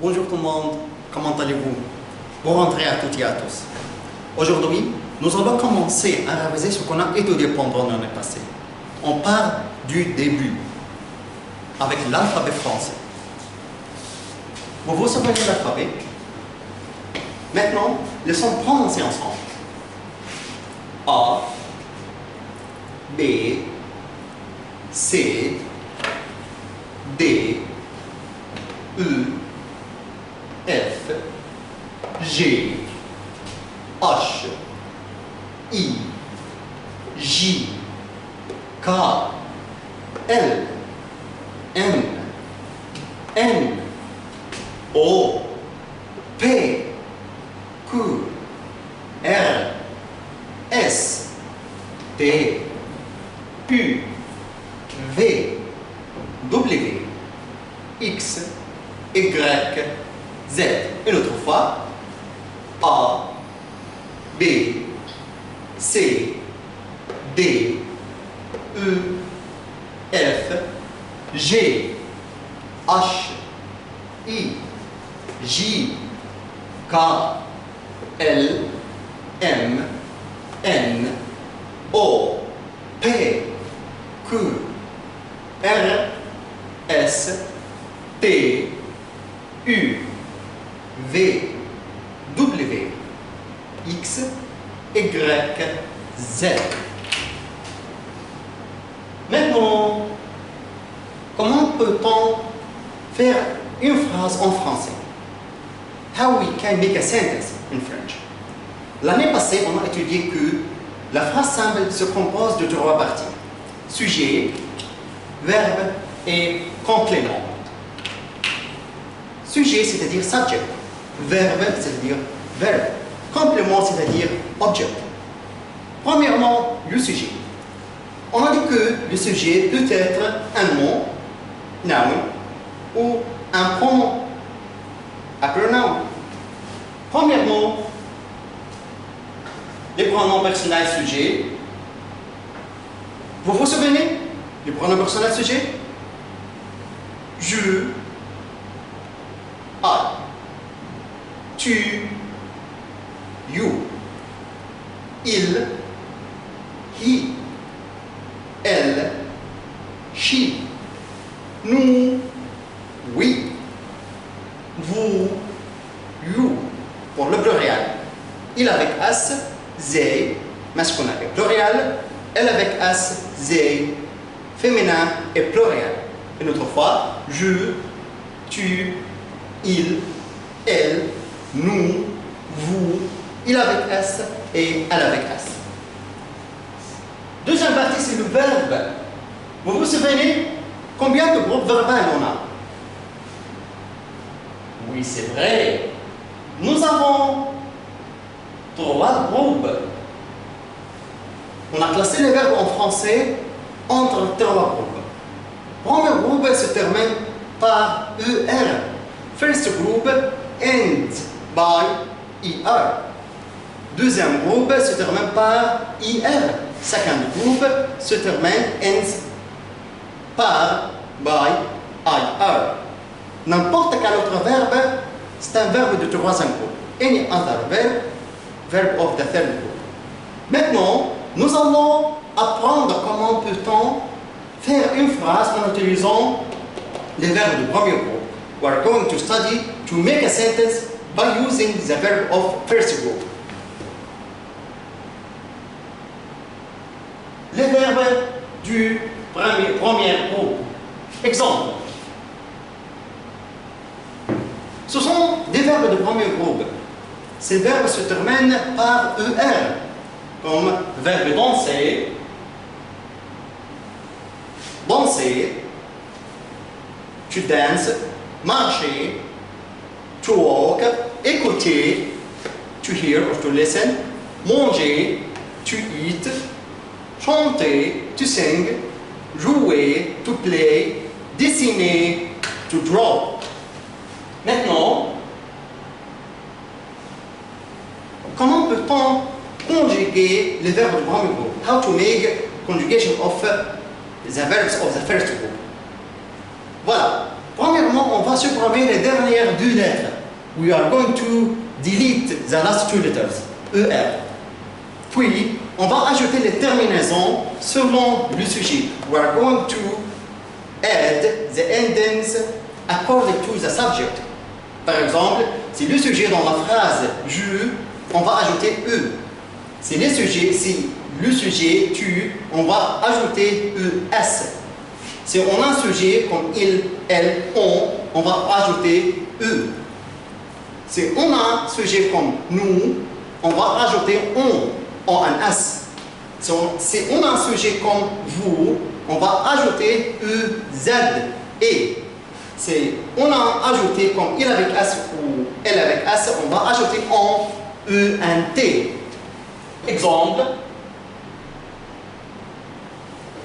Bonjour tout le monde, comment allez-vous? Bon rentrée à toutes et à tous. Aujourd'hui, nous allons commencer à réviser ce qu'on a étudié pendant l'année passée. On part du début, avec l'alphabet français. Vous vous souvenez de l'alphabet? Maintenant, laissons prononcer ensemble. A, B, C, D, E, F, G, H, I, J, K, L, M, N, O, P, Q, R, S, T, U, V, W, X, Y, Z. Une autre fois. A, B, C, D, E, F, G, H, I, J, K, L, M, N, O, P, Q, R, S, T, U, V, W, X, Y, Z. Maintenant, comment peut-on faire une phrase en français? How we can make a sentence in French? L'année passée, on a étudié que la phrase simple se compose de trois parties. Sujet, verbe et complément. Sujet, c'est-à-dire subject. Verbe, c'est-à-dire verbe. Complément, c'est-à-dire object. Premièrement, le sujet. On a dit que le sujet peut être un mot, noun, ou un pronom, un pronom. Premièrement, les pronoms personnels sujet. Vous vous souvenez les pronoms personnels sujet? Je, I, tu, you, il, he, elle, she, nous, oui, vous, you, pour le pluriel. Il avec S, they, masculin et pluriel. Elle avec S, they, féminin et pluriel. Une autre fois, je, tu, il, elle, nous, vous, il avec S et elle avec S. Deuxième partie, c'est le verbe. Vous vous souvenez combien de groupes verbales on a? Oui, c'est vrai. Nous avons 3 groupes. On a classé les verbes en français entre 3 groupes. Premier groupe se termine par ER. First group ends by ER. Deuxième groupe se termine par IR. Second group se termine ends par by IR. N'importe quel autre verbe, c'est un verbe de troisième groupe. Any other verb of the third group. Maintenant, nous allons apprendre comment peut-on faire une phrase en utilisant les verbes du premier groupe. We are going to study to make a sentence by using the verb of first group. Les verbes du premier groupe. Exemple. Ce sont des verbes de premier groupe. Ces verbes se terminent par ER, comme verbe danser, danser, to dance, marcher, to walk, écouter, to hear or to listen, manger, to eat, chanter, to sing, jouer, to play, dessiner, to draw. Maintenant, comment peut-on conjuguer les verbes du premier groupe? How to make conjugation of the verbs of the first group? Voilà. Premièrement, on va va supprimer les dernières deux lettres. We are going to delete the last two letters, ER. Puis, on va ajouter les terminaisons selon le sujet. We are going to add the endings according to the subject. Par exemple, si le sujet dans la phrase « je », on va ajouter « e ». Si le sujet « tu », on va ajouter « es ». Si on a un sujet comme « il »,« elle »,« on va ajouter « e ». Si on a un sujet comme « nous », on va ajouter « on », un S. Si on a un sujet comme « vous », on va ajouter « z », et. Si on a ajouté comme il avec S ou elle avec S, on va ajouter en T. Exemple.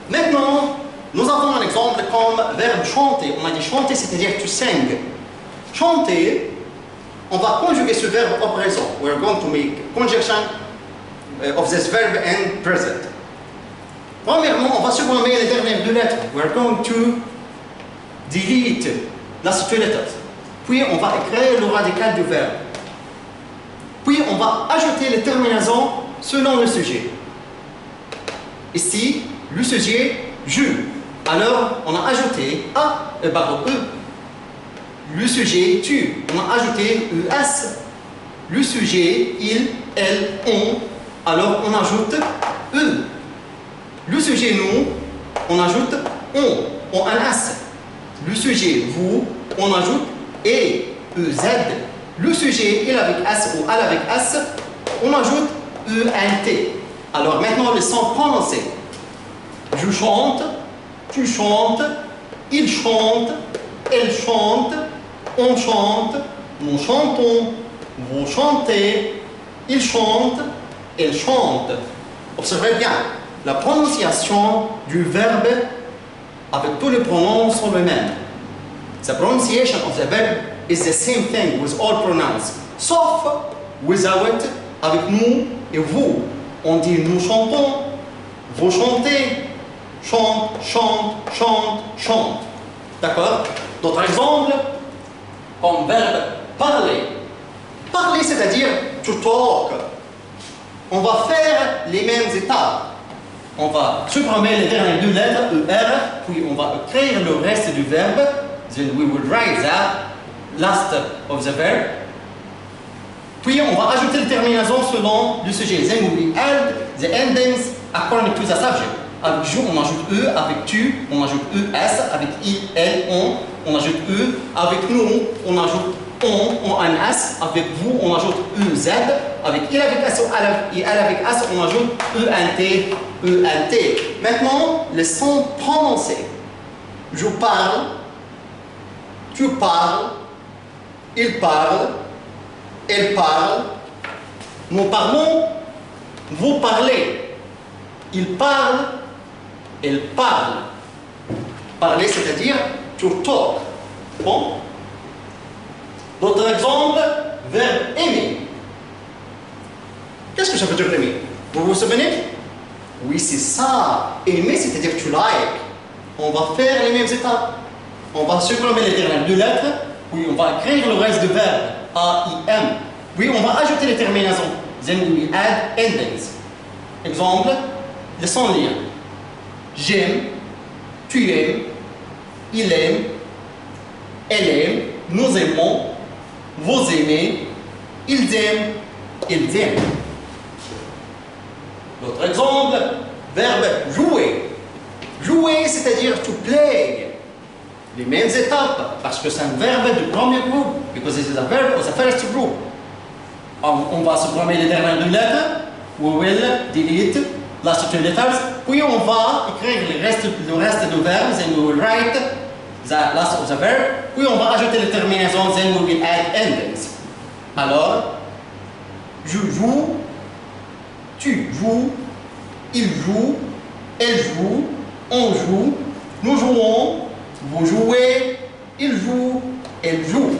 Maintenant, nous avons un exemple comme verbe chanter. On a dit chanter, c'est-à-dire to sing. Chanter, on va conjuguer ce verbe au présent. We're going to make conjunction of this verb in present. Premièrement, on va supprimer les dernières deux lettres. We're going to delete last two letters. Puis on va écrire le radical du verbe. Puis on va ajouter les terminaisons selon le sujet. Ici, le sujet je. Alors on a ajouté E. Le sujet tu. On a ajouté ES. Le sujet il, elle, on. Alors on ajoute E. Le sujet nous, on ajoute on un S. Le sujet vous, on ajoute EZ. Le sujet il avec S ou elle avec S, on ajoute ENT. Alors maintenant les sons prononcés. Je chante, tu chantes, il chante, elle chante, on chante, nous chantons, vous chantez, il chante, elle chante. Observez bien, la prononciation du verbe avec tous les pronoms sont les mêmes. The pronunciation of the verb is the same thing with all pronouns, sauf without avec nous et vous. On dit nous chantons, vous chantez, chante, chante, chante, chante. D'accord? D'autres exemples, comme verbe parler. Parler, c'est-à-dire to talk. On va faire les mêmes étapes. On va supprimer les dernières deux lettres, ER, puis on va écrire le reste du verbe. Then we will write the last of the verb. Puis on va ajouter les terminaisons selon le sujet. Then we will add the endings according to the subject. Avec je, on ajoute E. Avec tu, on ajoute ES. Avec il, elle, on ajoute E. Avec nous, on ajoute on un S. Avec vous, on ajoute EZ. Avec il avec S et elle avec S, on ajoute ENT, ENT. Maintenant, les sons prononcés. Je parle, tu parles, il parle, elle parle, nous parlons, vous parlez, il parle, elle parle. Parler, c'est-à-dire to talk. Bon. D'autres exemples, verbe aimer. Qu'est-ce que ça veut dire aimer? Vous vous souvenez? Oui, c'est ça. Aimer, c'est-à-dire to like. On va faire les mêmes étapes. On va supprimer les dernières deux lettres, puis on va écrire le reste du verbe, A-I-M. Puis on va ajouter les terminaisons. Then we add endings. Exemple, le sans lien. J'aime, tu aimes, il aime, elle aime, nous aimons, vous aimez, ils aiment, ils aiment. D'autres exemples, verbe jouer. Jouer, c'est-à-dire to play. Les mêmes étapes, parce que c'est un verbe du premier groupe, because it is a verb of the first group. On va supprimer les dernières deux lettres, we will delete last two letters, puis on va écrire le reste du verbe, then we will write the last of the verb, puis on va ajouter les terminaisons, then we will add endings. Alors, je joue, tu joues, il joue, elle joue, on joue, nous jouons, vous jouez, il joue, elle joue.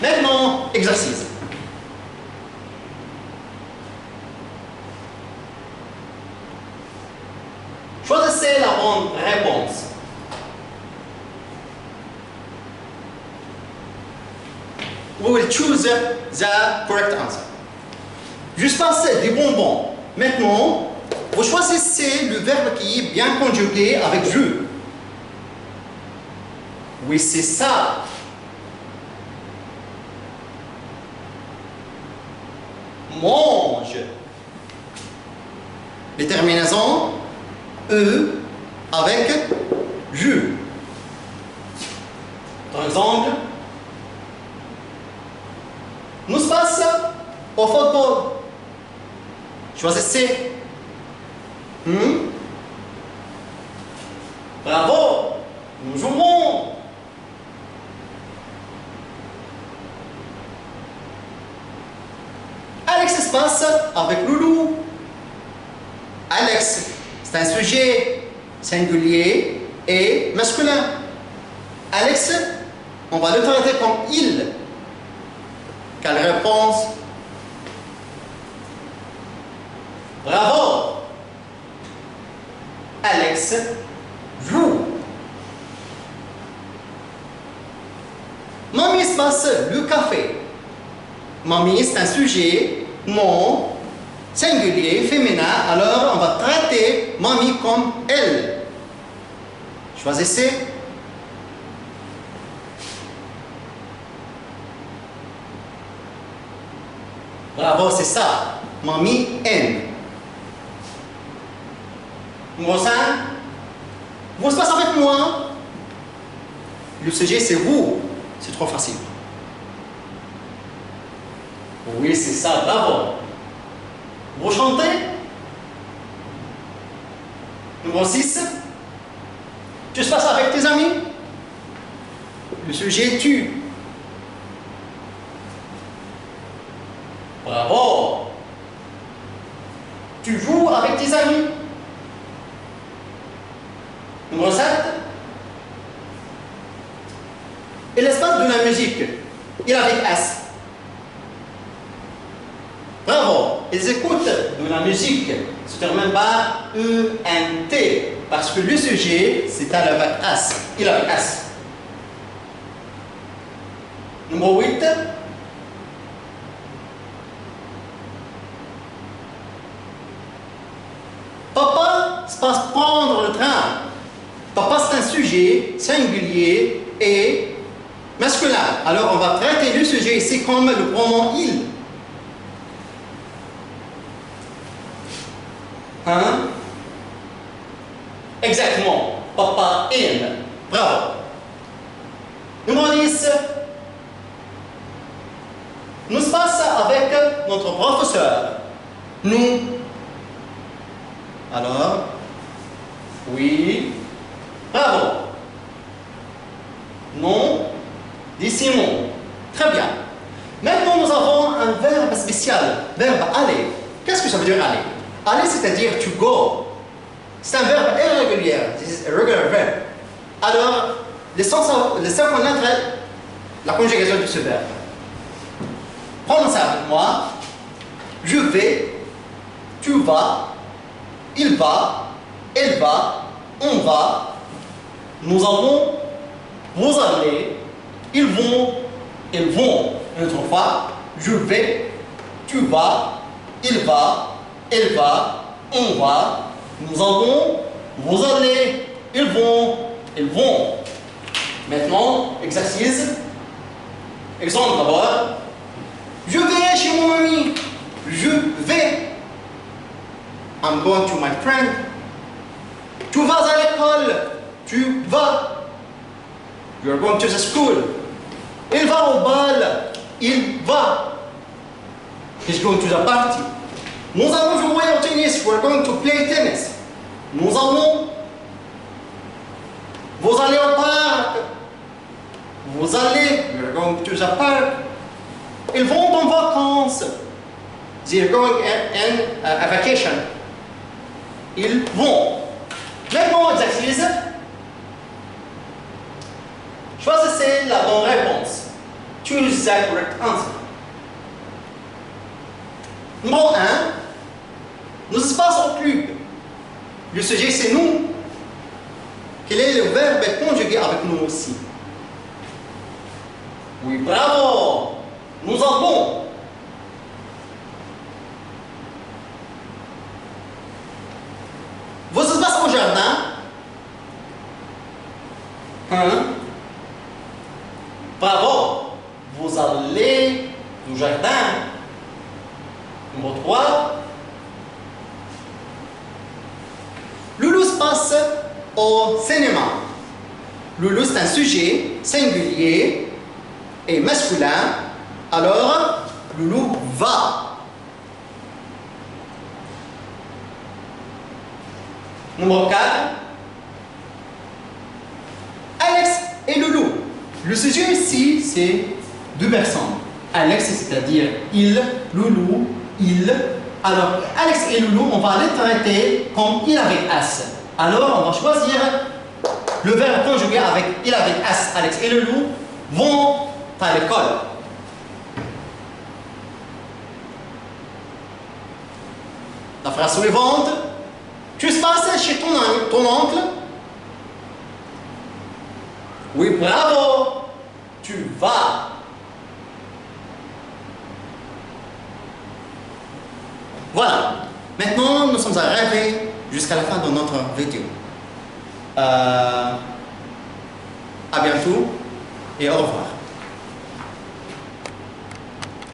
Maintenant, exercice. Choisissez la bonne réponse. we will choose the correct answer. Juste passer des bonbons. Maintenant, vous choisissez le verbe qui est bien conjugué avec je. Oui, c'est ça. Mange. Les terminaisons E avec je. Par exemple, nous passons au football. Choisissez. Bravo. Nous jouons. Alex se passe avec Loulou. Alex, c'est un sujet singulier et masculin. Alex, on va le traiter comme il. Quelle réponse? Bravo! Alex joue. Mamie se passe le café. Mamie, c'est un sujet non singulier, féminin, alors on va traiter mamie comme elle. Choisissez. Bravo, c'est ça. Mamie aime. Numéro 5. Vous se passez avec moi. Le sujet, c'est vous. C'est trop facile. Oui, c'est ça. Bravo. Vous chantez. Numéro 6. Tu se passes avec tes amis. Le sujet, tu. Bravo. Tu joues avec tes amis. Numéro 7. Et l'espace de la musique. Il avec S. Bravo. Ils écoutent de la musique. Se termine par E-N-T. Parce que le sujet, c'est avec S. Il avec S. Numéro 8. Papa se passe prendre le train. Papa, c'est un sujet singulier et masculin. Alors, on va traiter le sujet ici comme le pronom il. Hein? Exactement. Papa aime. Bravo. Numéro 10. Nous se passe avec notre professeur. Nous. Alors, oui. Bravo. Non. Dis Simon. Très bien. Maintenant, nous avons un verbe spécial. Verbe aller. Qu'est-ce que ça veut dire aller? Aller, c'est-à-dire to go. C'est un verbe irrégulier. This is a regular verb. Alors, laissons connaître la conjugation de ce verbe. Prenons ça avec moi. Je vais. Tu vas. Il va. Elle va. On va. Nous allons. Vous allez. Ils vont. Elles vont. Une autre fois. Je vais. Tu vas. Il va. Elle va. On va. Nous allons. Vous allez. Ils vont. Elles vont. Maintenant, exercice. Exemple d'abord. Je vais chez mon ami. Je vais. I'm going to my friend. Tu vas à l'école. Tu vas. You're going to the school. Il va au bal. Il va. He's going to the party. Nous allons jouer au tennis. We're going to play tennis. Nous allons. Vous allez au parc. Vous allez. We're going to the park. Ils vont en vacances. They're going in a vacation. Ils vont. Maintenant, exercice. Choisissez la bonne réponse. Choose the correct answer. Numéro 1. Nous se passe au club. Le sujet, c'est nous. Quel est le verbe conjugué avec nous aussi? Oui, bravo. nous avons vos espaces au jardin. Bravo, vous allez du jardin. Numéro 3. Loulou se passe au cinéma. Loulou, c'est un sujet singulier et masculin. Alors, Loulou va. Numéro 4. Alex et Loulou. Le sujet ici, c'est deux personnes. Alex, c'est-à-dire il, Loulou, il. Alors, Alex et Loulou, on va les traiter comme il avec S. Alors, on va choisir le verbe conjugué avec il avec S. Alex et Loulou vont à l'école. La phrase suivante. Tu se passes chez ton oncle? Oui, bravo. Tu vas. Voilà. Maintenant, nous sommes arrivés jusqu'à la fin de notre vidéo. À bientôt et au revoir.